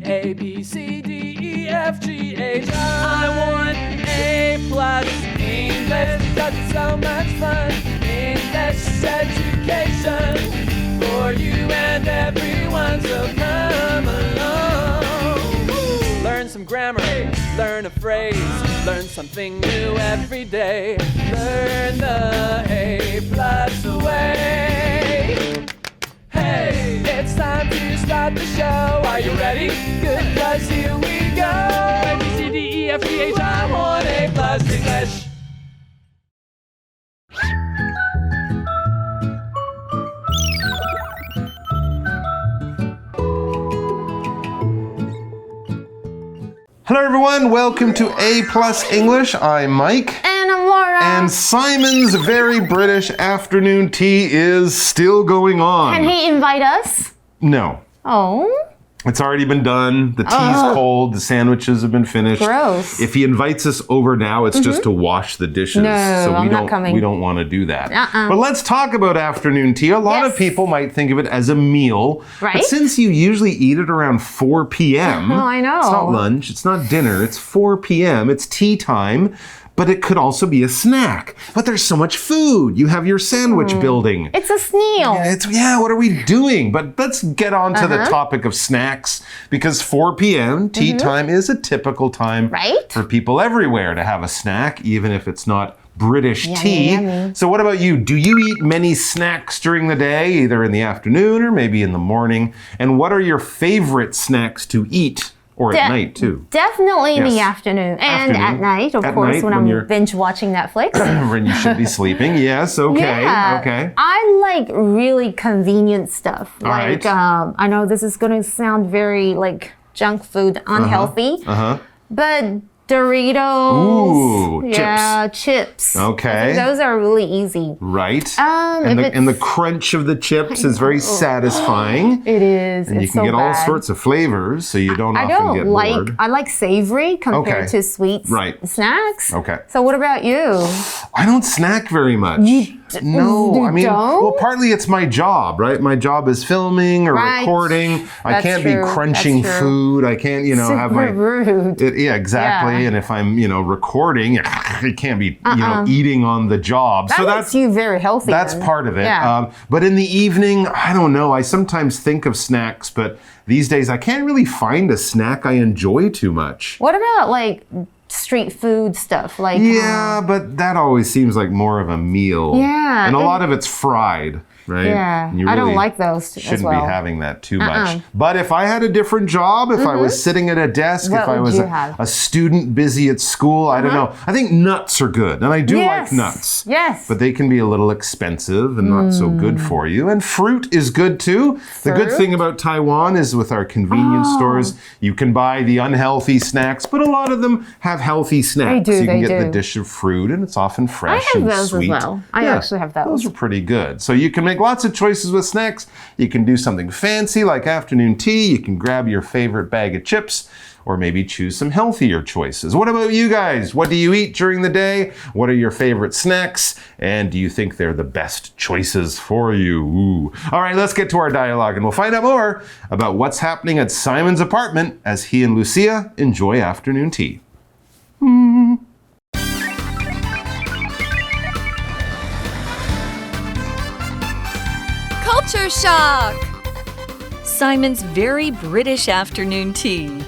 A, B, C, D, E, F, G, H, I want A+ English because it's so much fun. English education for you and everyone, so come along. Learn some grammar, learn a phrase, learn something new every day. Learn the A+ way. Hey, it's time to start the show. Are you ready? Good, 'cause here we go. A, B, C, D, E, F, G, H, I want A+ English. Hello everyone, welcome to A+ English. I'm Mike. And I'm Laura. And Simon's very British afternoon tea is still going on. Can he invite us? No. Oh. It's already been done. The tea's cold. The sandwiches have been finished. Gross. If he invites us over now, it's just to wash the dishes. No, so I'm not coming. We don't want to do that. But let's talk about afternoon tea. A lot of people might think of it as a meal. Right. But since you usually eat it around 4 p.m. Oh, I know. It's not lunch. It's not dinner. It's 4 p.m. It's tea time. But it could also be a snack. But there's so much food. You have your sandwich building. It's a snail. Yeah, what are we doing? But let's get on to the topic of snacks, because 4 p.m. tea time is a typical time for people everywhere to have a snack, even if it's not British tea. Yummy. So what about you? Do you eat many snacks during the day, either in the afternoon or maybe in the morning? And what are your favorite snacks to eat? Or at night, too. Definitely in the afternoon. And at night, of course, when I'm binge watching Netflix. When you should be sleeping. Yes, okay. Yeah. Okay. I like really convenient stuff. Like, I know this is going to sound very like junk food, unhealthy. But Doritos. Ooh, chips. Okay. Those are really easy. Right. And the crunch of the chips is very satisfying. It is. And you can get all sorts of flavors, so you don't often get bored. I like savory compared to sweet snacks. Okay. So what about you? I don't snack very much. No, I mean, well, partly it's my job, right? My job is filming or recording. I can't be crunching food. I can't, have my rude. Exactly. And if I'm, recording, it can't be, eating on the job. That makes you very healthy. That's part of it. Yeah. But in the evening, I don't know. I sometimes think of snacks, but these days I can't really find a snack I enjoy too much. What about like street food stuff? Like but that always seems like more of a meal. Yeah. And a lot of it's fried. Right? Yeah, and you I don't like those shouldn't be having that too much. But if I had a different job, if I was sitting at a desk, if I was a student busy at school, I don't know. I think nuts are good, and I do like nuts. Yes. But they can be a little expensive and not so good for you. And fruit is good too. The good thing about Taiwan is with our convenience stores, you can buy the unhealthy snacks, but a lot of them have healthy snacks. You can get the dish of fruit, and it's often fresh and sweet. I have those as well. I actually have those. Those are pretty good. So you can make lots of choices with snacks. You can do something fancy like afternoon tea. You can grab your favorite bag of chips, or maybe choose some healthier choices. What about you guys? What do you eat during the day? What are your favorite snacks? And do you think they're the best choices for you? Ooh. All right, let's get to our dialogue and we'll find out more about what's happening at Simon's apartment as he and Lucia enjoy afternoon tea. Culture shock! Simon's very British afternoon tea.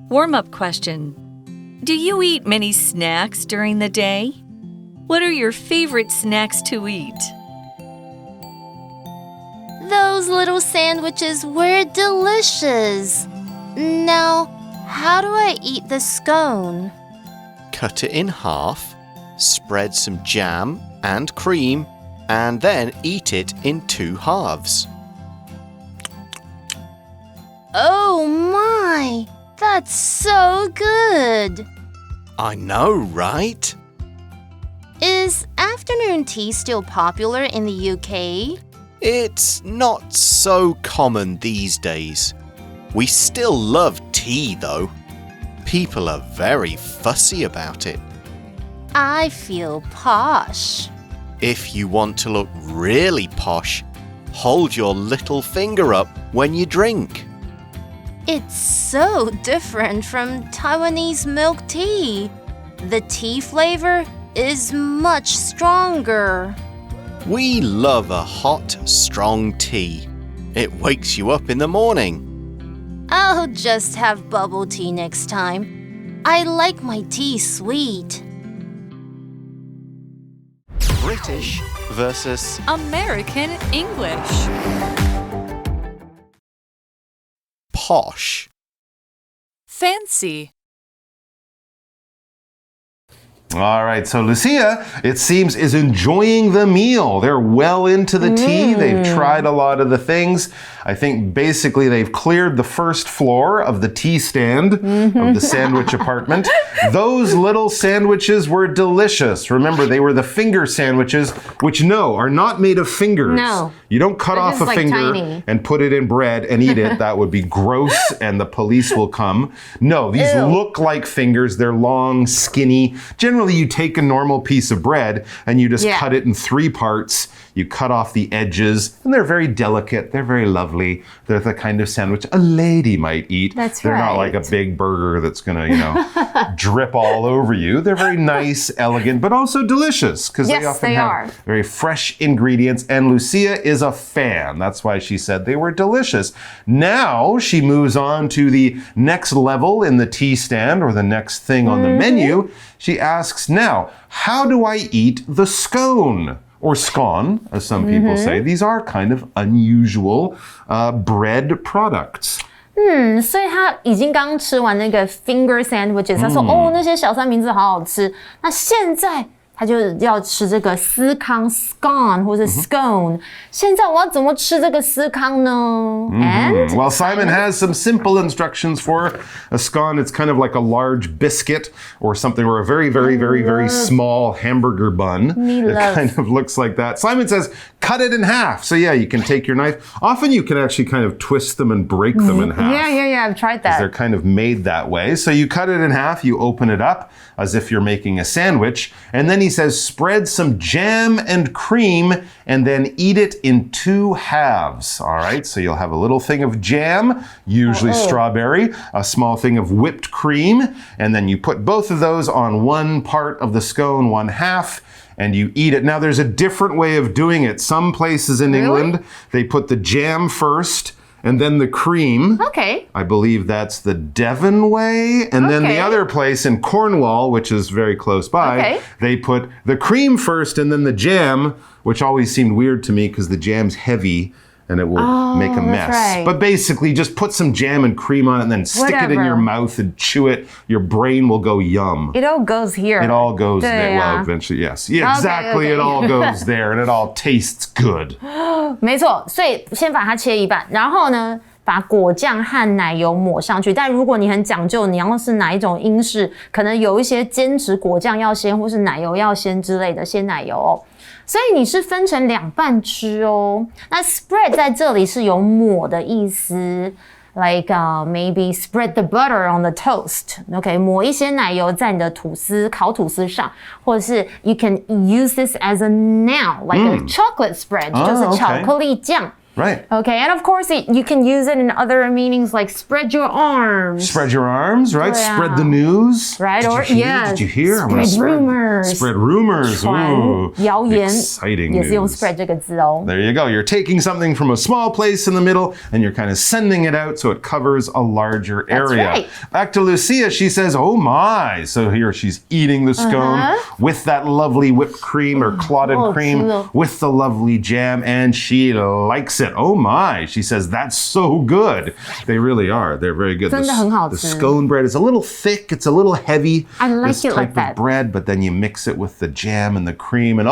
Warm-up question. Do you eat many snacks during the day? What are your favorite snacks to eat? Those little sandwiches were delicious. Now, how do I eat the scone? Cut it in half, spread some jam and cream, and then eat it in 2 halves. Oh my! That's so good! I know, right? Is afternoon tea still popular in the UK? It's not so common these days. We still love tea, though. People are very fussy about it. I feel posh. If you want to look really posh, hold your little finger up when you drink. It's so different from Taiwanese milk tea. The tea flavor is much stronger. We love a hot, strong tea. It wakes you up in the morning. I'll just have bubble tea next time. I like my tea sweet. British versus American English. posh. Fancy. All right, so Lucia, it seems, is enjoying the meal. They're well into the tea. They've tried a lot of the things. I think basically they've cleared the first floor of the tea stand of the sandwich apartment. Those little sandwiches were delicious. Remember, they were the finger sandwiches, which, are not made of fingers. No. You don't cut off a finger and put it in bread and eat it. That would be gross and the police will come. No, these look like fingers. They're long, skinny. Generally, you take a normal piece of bread and you just cut it in 3 parts. You cut off the edges, and they're very delicate. They're very lovely. They're the kind of sandwich a lady might eat. They're not like a big burger that's going to, drip all over you. They're very nice, elegant, but also delicious because they often have very fresh ingredients. And Lucia is a fan. That's why she said they were delicious. Now she moves on to the next level in the tea stand or the next thing on the menu. She asks, now, how do I eat the scone? Or scone, as some people say. These are kind of unusual bread products. 所以他已经刚吃完那个 finger sandwiches，他说那些小三明治好好吃。那现在他就要吃这个司康 scone 或是 scone。现在我要怎么吃这个司康呢？Well, Simon has some simple instructions for a scone. It's kind of like a large biscuit or something, or a very, very, very, very small hamburger bun. It kind of looks like that. Simon says, cut it in half. So you can take your knife. Often you can actually kind of twist them and break them in half. Yeah, I've tried that. They're kind of made that way. So you cut it in half, you open it up as if you're making a sandwich, and then he says, spread some jam and cream and then eat it in 2 halves. All right, so you'll have a little thing of jam, usually strawberry, a small thing of whipped cream, and then you put both of those on one part of the scone, 1 half, and you eat it. Now, there's a different way of doing it. Some places in England, they put the jam first, and then the cream. Okay. I believe that's the Devon way. And then the other place in Cornwall, which is very close by, they put the cream first and then the jam, which always seemed weird to me because the jam's heavy and it will make a mess. Right. But basically, just put some jam and cream on it and then stick it in your mouth and chew it. Your brain will go yum. It all goes here. It all goes there. Well, eventually, yes. Yeah, exactly. It all goes there and it all tastes good. 没错，所以先把它切一半，然后呢，把果酱和奶油抹上去。但如果你很讲究，你要是哪一种英式，可能有一些坚持果酱要先，或是奶油要先之类的，先奶油哦。所以你是分成2半吃哦。那 spread 在这里是有抹的意思。Like maybe spread the butter on the toast. Okay, 抹一些奶油在你的烤吐司上，或者是 you can use this as a noun, like a chocolate spread, 就是巧克力酱。Right. Okay, and of course you can use it in other meanings like spread your arms. Spread your arms, right? Spread the news. Right, Did you hear? Spread rumors. Spread rumors. Ooh, 谣言 exciting news. 也是用 spread 这个字哦。 There you go. You're taking something from a small place in the middle and you're kind of sending it out so it covers a larger area. That's right. Back to Lucia, she says, oh my. So here she's eating the scone with that lovely whipped cream or clotted cream with the lovely jam, and she likes it. Oh my, she says, that's so good. They really are. They're very good. 真的很好吃。 The scone bread is a little thick. It's a little heavy. I like this it type like of that. bread, but then you mix it with the jam and the cream and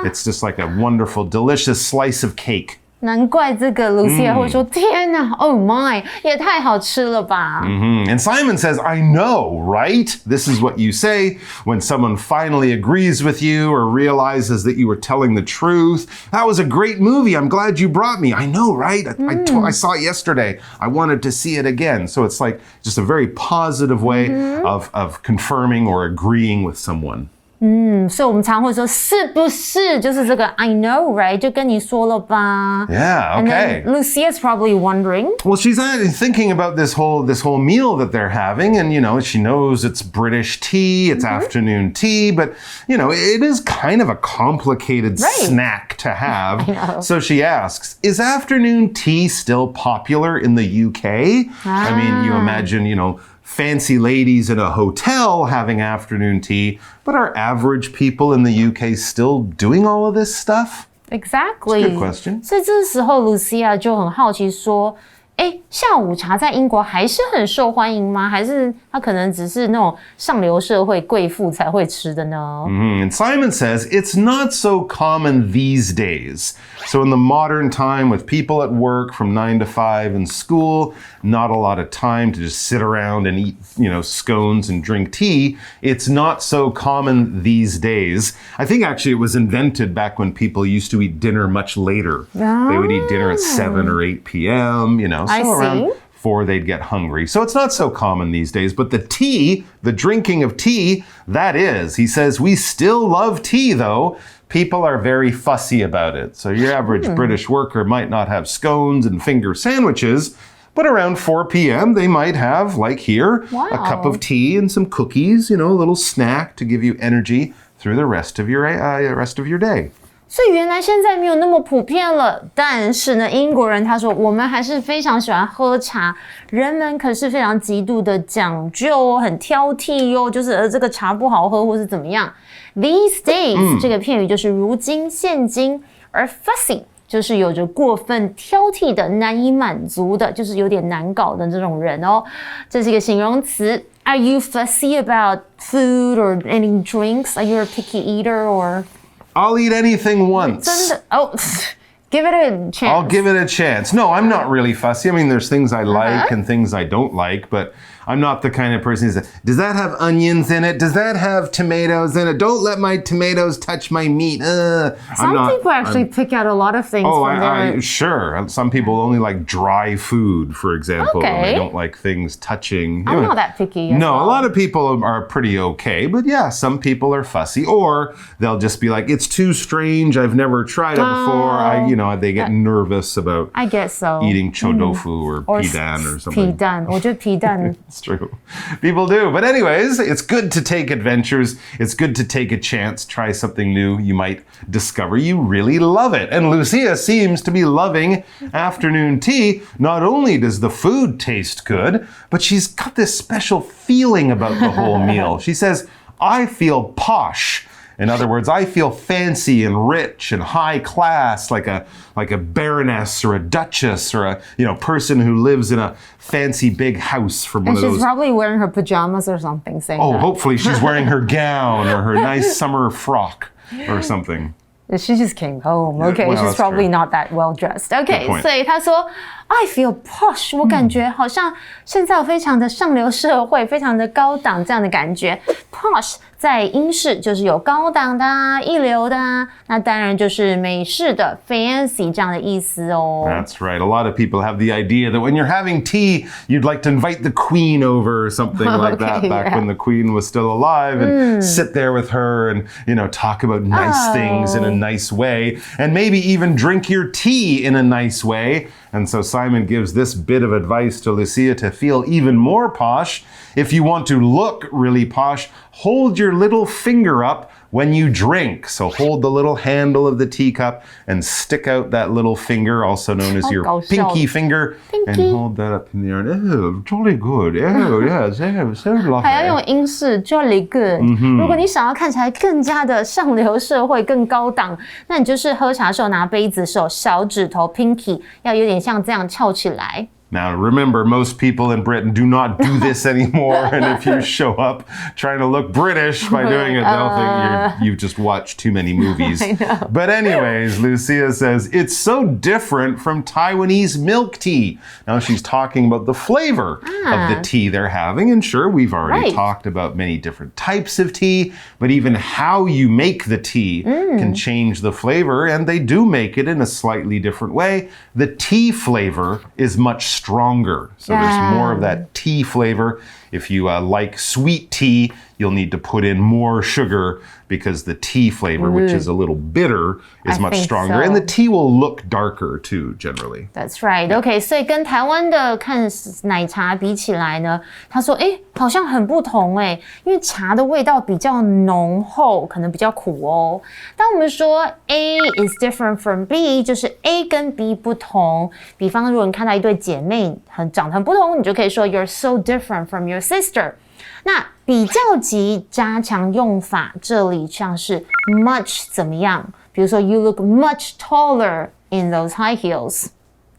it's just like a wonderful, delicious slice of cake. 难怪这个 Lucia 会说天哪 ，Oh my， 也太好吃了吧。And Simon says, I know, right? This is what you say when someone finally agrees with you or realizes that you were telling the truth. That was a great movie. I'm glad you brought me. I know, right? I saw it yesterday. I wanted to see it again. So it's like just a very positive way of confirming or agreeing with someone. 没错，所以先把它切一半，然后呢，把果酱和奶油抹上去。但如果你很讲究，你要是哪一种英式，可能有一些坚持果酱要先，或是奶油要先之类的，先奶油哦。所以你是分成2半吃哦。所以我们常会说是不是就是这个 I know, right? 就跟你说了吧。Yeah, And okay. then Lucia's probably wondering. Well, she's thinking about this whole meal that they're having, and she knows it's British tea, it's afternoon tea, but it is kind of a complicated snack to have. I know. So she asks, is afternoon tea still popular in the UK? I mean, you imagine, fancy ladies in a hotel having afternoon tea, but are average people in the UK still doing all of this stuff? Exactly. That's a good question. 所以这时候 Lucia 就很好奇说，下午茶在英国还是很受欢迎吗？还是它可能只是那种上流社会贵妇才会吃的呢？ And Simon says it's not so common these days. So in the modern time with people at work from 9 to 5 in school, not a lot of time to just sit around and eat, scones and drink tea. It's not so common these days. I think actually it was invented back when people used to eat dinner much later. They would eat dinner at 7 or 8 p.m., I so around see. 4 they'd get hungry. So it's not so common these days. But the tea, the drinking of tea, that is. He says, we still love tea though. People are very fussy about it. So your average British worker might not have scones and finger sandwiches, but around 4 p.m. they might have, like here, a cup of tea and some cookies, a little snack to give you energy through the rest of your day. 所以原来现在没有那么普遍了，但是呢，英国人他说我们还是非常喜欢喝茶，人们可是非常极度的讲究，很挑剔哟，就是这个茶不好喝或是怎么样。These days、这个片语就是如今、现今，而 fussy 就是有着过分挑剔的、难以满足的，就是有点难搞的这种人哦。这是一个形容词。Are you fussy about food or any drinks? Are you a picky eater or? I'll eat anything once. 真的哦，give it a chance. I'll give it a chance. No, I'm not really fussy. I mean, there's things I like and things I don't like, but I'm not the kind of person who says, does that have onions in it? Does that have tomatoes in it? Don't let my tomatoes touch my meat. Some people actually pick out a lot of things from there. Sure. Some people only like dry food, for example. Okay. And they don't like things touching. I'm not that picky. No, a lot of people are pretty okay, but yeah, some people are fussy, or they'll just be like, it's too strange. I've never tried it before. They get nervous about I guess so. eating chodofu or pidan or something. 皮蛋，我觉得皮蛋 It's true. People do. But anyways, it's good to take adventures. It's good to take a chance, try something new. You might discover you really love it. And Lucia seems to be loving afternoon tea. Not only does the food taste good, but she's got this special feeling about the whole meal. She says, I feel posh. In other words, I feel fancy and rich and high class, like a baroness or a duchess or a person who lives in a fancy big house from one And of those. she's probably wearing her pajamas or something saying that. Hopefully she's wearing her gown or her nice summer frock or something. She just came home. Okay, well, she's that's probably true. not that well dressed. Okay, Good point. 所以她说 I feel posh. 我感觉好像现在非常的上流社会，非常的高档这样的感觉。Posh 在英式就是有高档的啊、一流的啊，那当然就是美式的 fancy 这样的意思哦。That's right. A lot of people have the idea that when you're having tea, you'd like to invite the queen over or something like that back when the queen was still alive and sit there with her and, talk about nice things in a nice way and maybe even drink your tea in a nice way. And so Simon gives this bit of advice to Lucia to feel even more posh. If you want to look really posh, hold your little finger up when you drink. So hold the little handle of the teacup and stick out that little finger, also known as your pinky finger, and hold that up in the air. Oh, jolly good. Oh, yes, so lovely. 还要用英式 jolly good。如果你想要看起来更加的上流社会、更高档，那你就是喝茶的时候拿杯子的时候，小指头 pinky 要有点像这样翘起来。Now, remember, most people in Britain do not do this anymore. And if you show up trying to look British by doing it, they'll think you've just watched too many movies. I know. But anyways, Lucia says, it's so different from Taiwanese milk tea. Now, she's talking about the flavor of the tea they're having. And sure, we've already talked about many different types of tea, but even how you make the tea can change the flavor. And they do make it in a slightly different way. The tea flavor is much stronger. So there's more of that tea flavor. If you like sweet tea, you'll need to put in more sugar because the tea flavor, which is a little bitter, is much stronger. And the tea will look darker too, generally. That's right. OK， 所以跟台湾的看奶茶比起来呢，他说，好像很不同因为茶的味道比较浓厚，可能比较苦哦。当我们说 A is different from B， 就是 A 跟 B 不同。比方，如果你看到一对姐妹长得很不同，你就可以说 You're so different from your sister。那比较级加强用法，这里像是 much 怎么样？比如说 You look much taller in those high heels.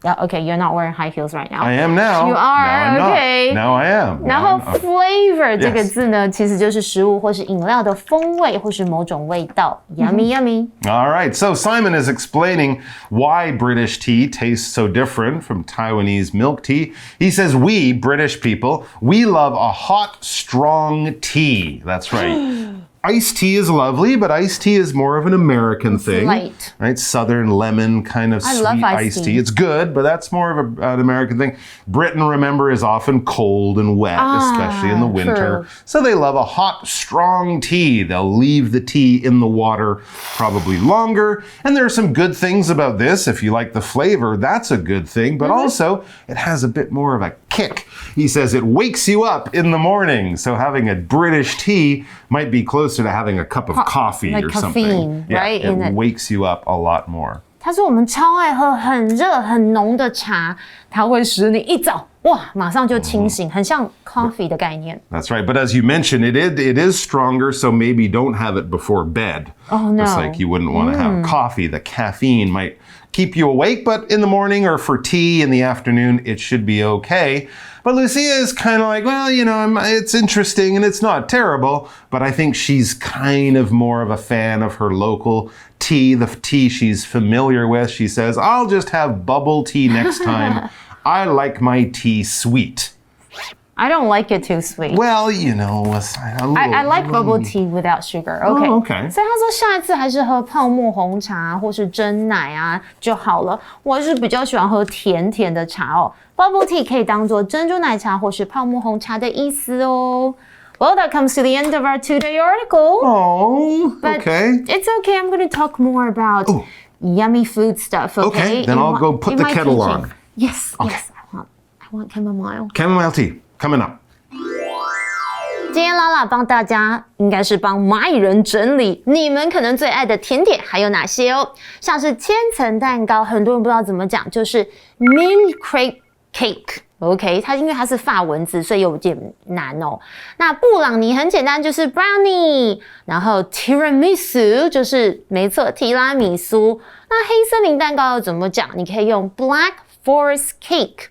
Okay, you're not wearing high heels right now. I am now. You are, now okay. Now I am. 然后 flavor 这个 Yes. 字呢，其实就是食物或是饮料的风味或是某种味道。Yummy, yummy. All right, so Simon is explaining why British tea tastes so different from Taiwanese milk tea. He says we, British people, we love a hot, strong tea. That's right. Iced tea is lovely, but iced tea is more of an American thing. Light. Right? Southern lemon kind of I sweet love iced tea. It's good, but that's more of an American thing. Britain, remember, is often cold and wet, especially in the winter. True. So they love a hot, strong tea. They'll leave the tea in the water probably longer. And there are some good things about this. If you like the flavor, that's a good thing. But also, it has a bit more of a kick. He says it wakes you up in the morning. So having a British tea might be closer to having a cup of coffee like or caffeine, something. Yeah, right? It wakes you up a lot more. 他说我们超爱喝很热很浓的茶，它会使你一早马上就清醒，很像 coffee 的概念。That's right. But as you mentioned, it is stronger, so maybe don't have it before bed. Oh, no. Just like you wouldn't want to have coffee. The caffeine might keep you awake, but in the morning or for tea in the afternoon, it should be okay. But Lucia is kind of like, well, it's interesting and it's not terrible, but I think she's kind of more of a fan of her local tea, the tea she's familiar with. She says, I'll just have bubble tea next time. I like my tea sweet. I don't like it too sweet. Well, I like bubble tea without sugar. Okay. Oh, okay. 所以他说下一次还是喝泡沫红茶或是真奶啊就好了。我是比较喜欢喝甜甜的茶哦。Bubble tea 可以当做珍珠奶茶或是泡沫红茶的意思哦。Well, that comes to the end of our 2-day article. Oh, But okay. It's okay. I'm going to talk more about yummy food stuff. Okay. Then I'll go put the kettle on. Yes. Yes. I want chamomile. Chamomile tea coming up. 今天拉拉帮大家应该是帮蚂蚁人整理你们可能最爱的甜点还有哪些哦，像是千层蛋糕，很多人不知道怎么讲，就是 mini crepe cake。OK， 它因为它是法文字，所以有点难哦。那布朗尼很简单，就是 brownie， 然后 tiramisu 就是没错，提拉米苏。那黑森林蛋糕要怎么讲？你可以用 black forest cake。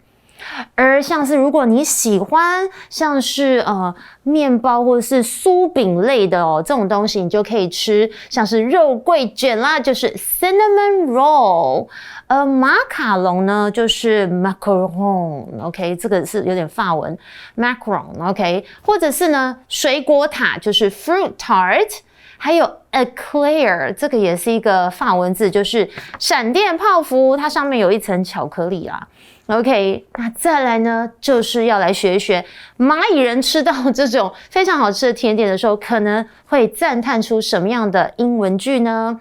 而像是如果你喜欢像是面包或者是酥饼类的这种东西，你就可以吃像是肉桂卷啦，就是 cinnamon roll。马卡龙呢就是 macaron，OK， 这个是有点法文 macaron，OK， 或者是呢水果塔就是 fruit tart。还有 eclair， 这个也是一个法文字，就是闪电泡芙，它上面有一层巧克力啦。OK， 那再来呢，就是要来学一学蚂蚁人吃到这种非常好吃的甜点的时候，可能会赞叹出什么样的英文句呢？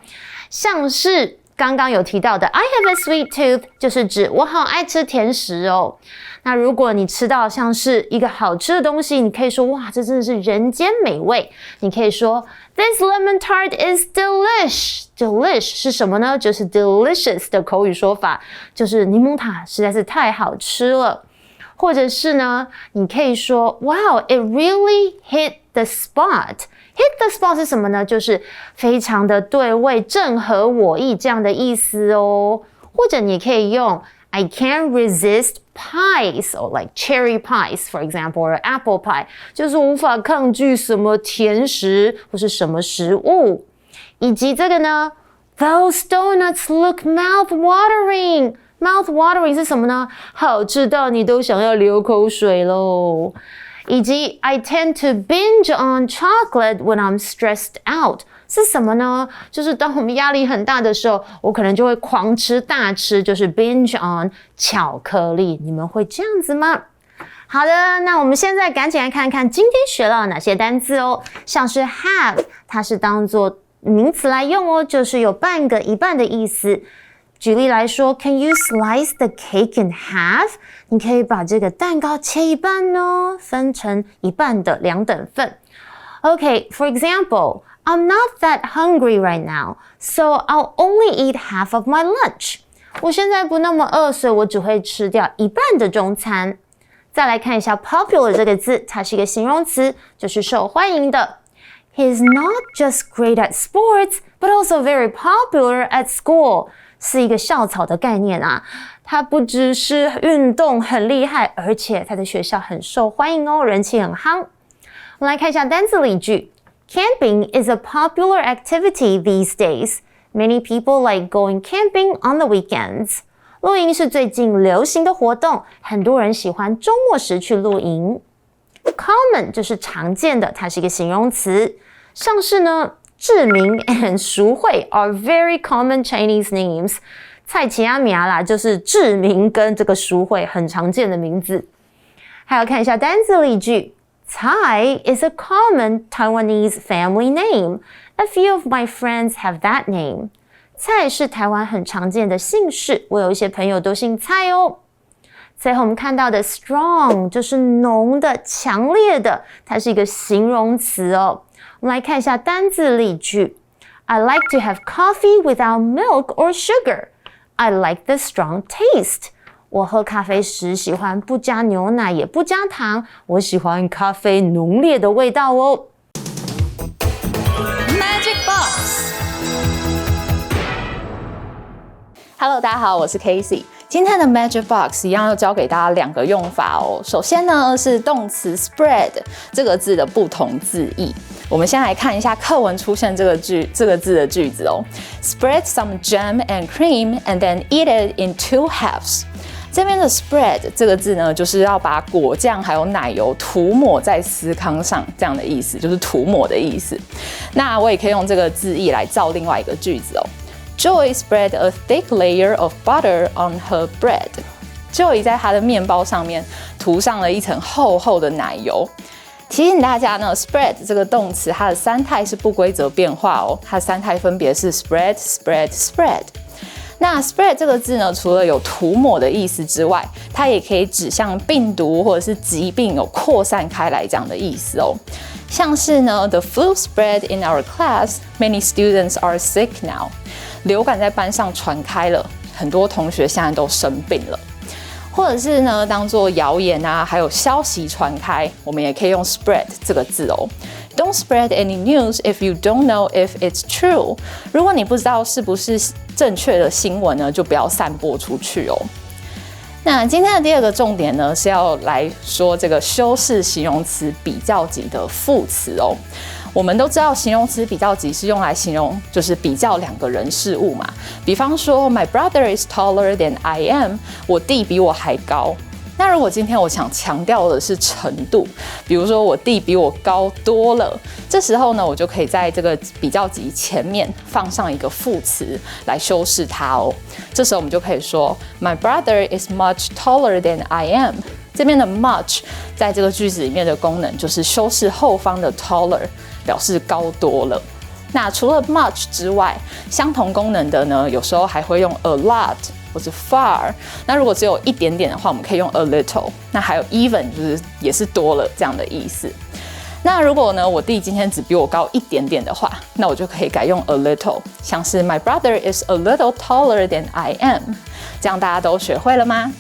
像是刚刚有提到的 I have a sweet tooth， 就是指我好爱吃甜食哦。那如果你吃到像是一个好吃的东西，你可以说哇，这真的是人间美味。你可以说 This lemon tart is delish。Delish 是什么呢？就是 delicious 的口语说法，就是柠檬塔实在是太好吃了。或者是呢，你可以说 Wow, it really hit the spot。Hit the spot 是什么呢？就是非常的对味，正合我意这样的意思哦。或者你可以用I can't resist pies, or like cherry pies, for example, or apple pie， 就是无法抗拒什么甜食或是什么食物。以及这个呢 ，Those donuts look mouth-watering. Mouth-watering 是什么呢？好吃到你都想要流口水咯。以及 I tend to binge on chocolate when I'm stressed out。是什么呢？就是当我们压力很大的时候，我可能就会狂吃大吃，就是 binge on 巧克力。你们会这样子吗？好的，那我们现在赶紧来看看今天学到了哪些单字哦。像是 have， 它是当作名词来用哦，就是有半个、一半的意思。举例来说 ，Can you slice the cake in half？ 你可以把这个蛋糕切一半哦，分成一半的2等份。Okay, for example, I'm not that hungry right now, so I'll only eat half of my lunch. 我现在不那么饿，所以我只会吃掉一半的中餐。再来看一下 popular 这个字，它是一个形容词，就是受欢迎的。He's not just great at sports, but also very popular at school. 是一个校草的概念啊，他不只是运动很厉害，而且他的学校很受欢迎哦，人气很夯。我们来看一下单字例句。Camping is a popular activity these days. Many people like going camping on the weekends. 露营是最近流行的活动，很多人喜欢周末时去露营。Common 就是常见的，它是一个形容词。像是呢，志明 and 淑慧 are very common Chinese names. 蔡奇阿米亚啦，就是志明跟这个淑慧很常见的名字。还要看一下单字例句。Tsai is a common Taiwanese family name. A few of my friends have that name. 蔡是台湾很常见的姓氏，我有一些朋友都姓蔡哦。最后我们看到的 strong 就是浓的、强烈的，它是一个形容词哦。我们来看一下单字例句。I like to have coffee without milk or sugar. I like the strong taste. 我喝咖啡时喜欢不加牛奶也不加糖，我喜欢咖啡浓烈的味道哦。Magic Box。Hello， 大家好，我是 Casey。今天的 Magic Box 一样要教给大家2个用法哦。首先呢是动词 spread 这个字的不同字义。我们先来看一下课文出现这个字的句子哦。Spread some jam and cream and then eat it in 2 halves。这边的 spread 这个字呢，就是要把果酱还有奶油涂抹在司康上，这样的意思，就是涂抹的意思。那我也可以用这个字义来造另外一个句子哦。Joy spread a thick layer of butter on her bread. Joy 在她的面包上面涂上了一层厚厚的奶油。提醒大家呢 ，spread 这个动词它的3态是不规则变化哦，它的3态分别是 spread。那 spread 这个字呢，除了有涂抹的意思之外，它也可以指向病毒或者是疾病有扩散开来这样的意思哦。像是呢 ，the flu spread in our class, many students are sick now. 流感在班上传开了，很多同学现在都生病了。或者是呢，当作谣言啊，还有消息传开，我们也可以用 spread 这个字哦。Don't spread any news if you don't know if it's true. 如果你不知道是不是正确的新闻呢，就不要散播出去哦。那今天的第2个重点呢，是要来说这个修饰形容词比较级的副词哦。我们都知道形容词比较级是用来形容就是比较2个人事物嘛，比方说 My brother is taller than I am， 我弟比我还高。那如果今天我想强调的是程度，比如说我弟比我高多了，这时候呢，我就可以在这个比较级前面放上一个副词来修饰它哦。这时候我们就可以说 My brother is much taller than I am。这边的 much 在这个句子里面的功能就是修饰后方的 taller， 表示高多了。那除了 much 之外，相同功能的呢，有时候还会用 a lot 或是 far。那如果只有一点点的话，我们可以用 a little。那还有 even 就是也是多了这样的意思。那如果呢，我弟今天只比我高一点点的话，那我就可以改用 a little， 像是 My brother is a little taller than I am。这样大家都学会了吗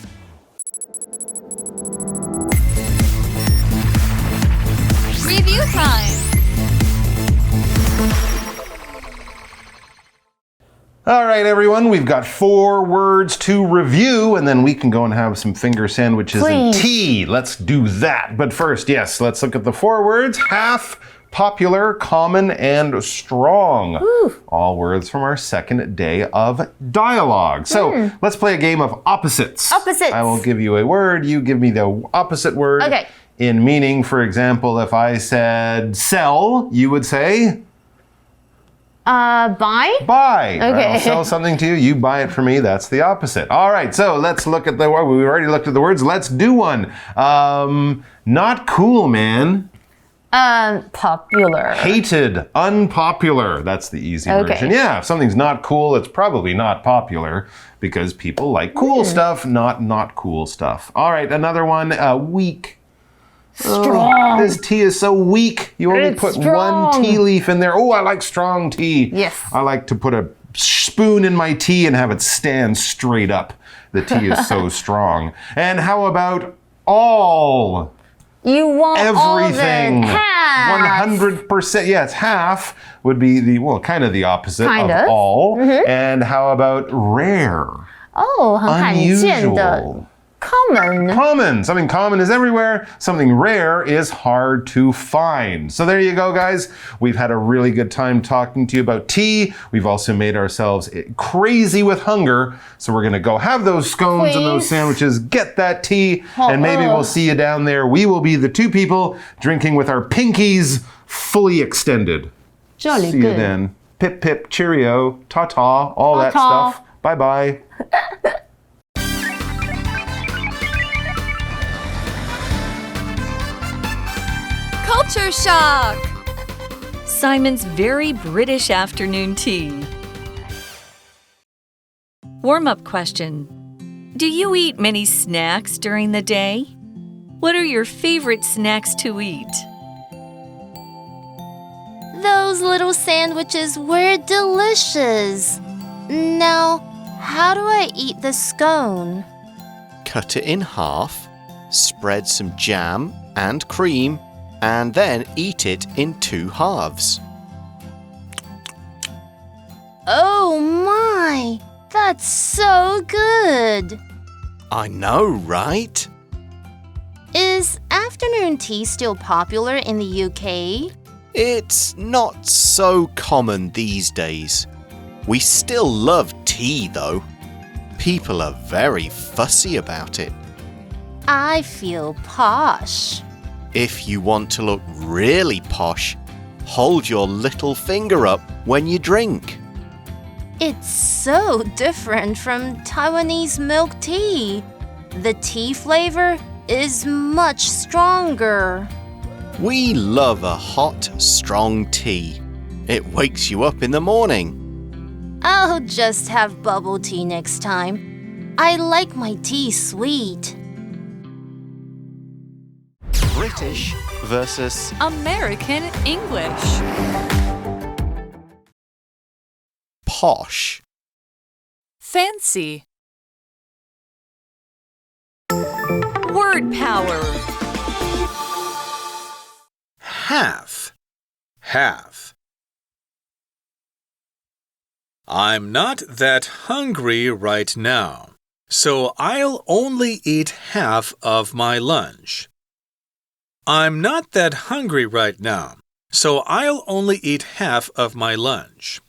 Review time. All right, everyone, we've got 4 words to review, and then we can go and have some finger sandwiches and tea. Let's do that. But first, yes, let's look at the 4 words. Half, popular, common, and strong. Ooh. All words from our second day of dialogue. So let's play a game of opposites. Opposites. I will give you a word. You give me the opposite word. Okay. In meaning, for example, if I said sell, you would say? Buy? Buy. Okay. I'll sell something to you, you buy it for me. That's the opposite. All right, so let's look at the word. We already looked at the words. Let's do one. Not cool, man. Popular. Hated, unpopular. That's the easy version. Yeah, if something's not cool, it's probably not popular because people like cool stuff, not cool stuff. All right, another one. Weak. Strong. This tea is so weak. You only put strong. one tea leaf in there. Oh, I like strong tea. Yes. I like to put a spoon in my tea and have it stand straight up. The tea is so strong. And how about all? You want Everything. all of it. Half. 100%. Yes, half would be kind of the opposite Kind of of. all. And how about rare? 哦，很罕见的 Unusual. common. Common. Something common is everywhere. Something rare is hard to find. So there you go, guys. We've had a really good time talking to you about tea. We've also made ourselves crazy with hunger. So we're going to go have those scones and those Please. sandwiches, get that tea, and maybe we'll see you down there. We will be the two people drinking with our pinkies fully extended. Jolly See you good. then. Pip pip, cheerio, ta-ta, all that Ta-ta. stuff. Bye-bye. Culture shock! Simon's very British afternoon tea. Warm-up question. Do you eat many snacks during the day? What are your favorite snacks to eat? Those little sandwiches were delicious. Now, how do I eat the scone? Cut it in half, spread some jam and cream, and then eat it in 2 halves. Oh my! That's so good! I know, right? Is afternoon tea still popular in the UK? It's not so common these days. We still love tea, though. People are very fussy about it. I feel posh. If you want to look really posh, hold your little finger up when you drink. It's so different from Taiwanese milk tea. The tea flavor is much stronger. We love a hot, strong tea. It wakes you up in the morning. I'll just have bubble tea next time. I like my tea sweet. British versus American English. posh. Fancy. Word power. Half. Half. I'm not that hungry right now, so I'll only eat half of my lunch. I'm not that hungry right now, so I'll only eat half of my lunch.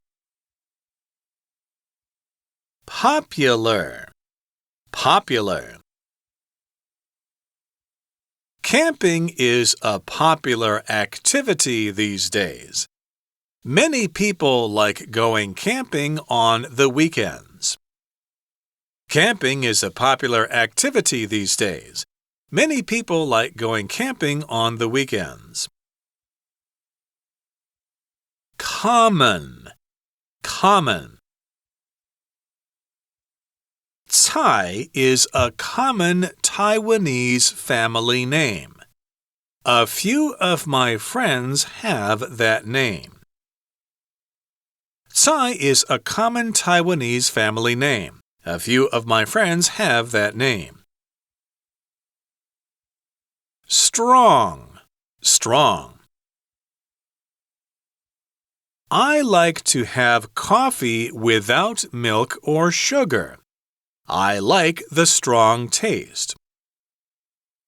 Popular. Popular. Camping is a popular activity these days. Many people like going camping on the weekends. Camping is a popular activity these days. Many people like going camping on the weekends. Common. Common. Tsai is a common Taiwanese family name. A few of my friends have that name. Tsai is a common Taiwanese family name. A few of my friends have that name. Strong. Strong. I like to have coffee without milk or sugar. I like the strong taste.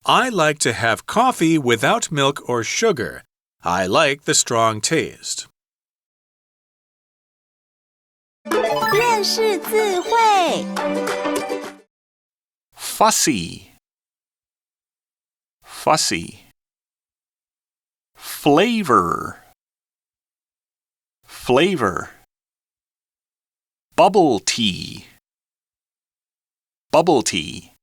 I like to have coffee without milk or sugar. I like the strong taste. 认识字汇 Fussy. Fussy. Flavor. flavor. Bubble tea. Bubble tea.